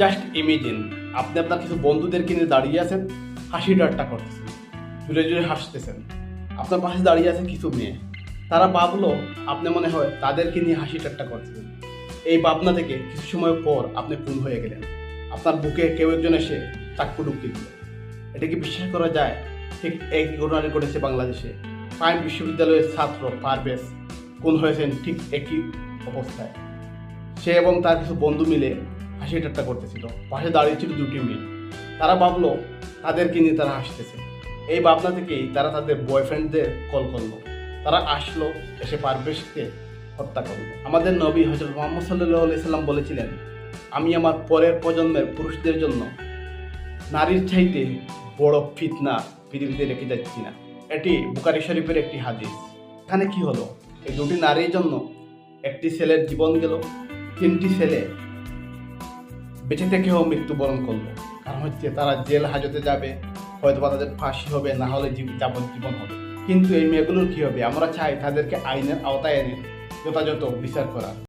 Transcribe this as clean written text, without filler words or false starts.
Just imagine, আপনি আপনার কিছু বন্ধুদেরকে নিয়ে দাঁড়িয়ে আছেন, হাসি ঠাট্টা করতেছেন, জুড়ে জুড়ে হাসতেছেন। আপনার পাশে দাঁড়িয়ে আছে কিছু মেয়ে, তারা ভাবলো আপনি মনে হয় তাদেরকে নিয়ে হাসি ঠাট্টা করতেছেন। এই ভাবনা থেকে কিছু সময় পর আপনি খুন হয়ে গেলেন। আপনার বুকে কেউ একজন এসে চাক্কু ঢুকিয়ে দিল। এটা কি বিশ্বাস করা যায়? ঠিক এই ঘটনাটি ঘটেছে বাংলাদেশে। প্রাইম বিশ্ববিদ্যালয়ের ছাত্র পারভেজ খুন হয়েছেন ঠিক একই অবস্থায়। সে এবং তার কিছু বন্ধু মিলে হাসি ঠাট্টা করতেছিল। পাশে দাঁড়িয়ে ছিল দুটি মেয়ে। তারা ভাবলো তাদেরকে নিয়ে তারা হাসতেছে। এই ভাবনা থেকেই তারা তাদের বয়ফ্রেন্ডদের কল করলো। তারা আসলো, এসে পারভেজকে হত্যা করলো। আমাদের নবী হযরত মুহাম্মদ সাল্লাল্লাহু আলাইহি সাল্লাম বলেছিলেন, আমি আমার পরের প্রজন্মের পুরুষদের জন্য নারীর চাইতে বড় ফিতনা পৃথিবীতে রেখে যাচ্ছি না। এটি বুখারী শরীফের একটি হাদিস। এখানে কি হলো? এই দুটি নারীর জন্য একটি ছেলের জীবন গেল, তিনটি ছেলে বেঁচে থেকেও মৃত্যুবরণ করলো। কারণ হচ্ছে তারা জেল হাজতে যাবে, হয়তো বা তাদের ফাঁসি হবে, না হলে যাবজ্জীবন হবে। কিন্তু এই মেয়েগুলোর কি হবে? আমরা চাই তাদেরকে আইনের আওতায় এনে যথাযথ বিচার করার।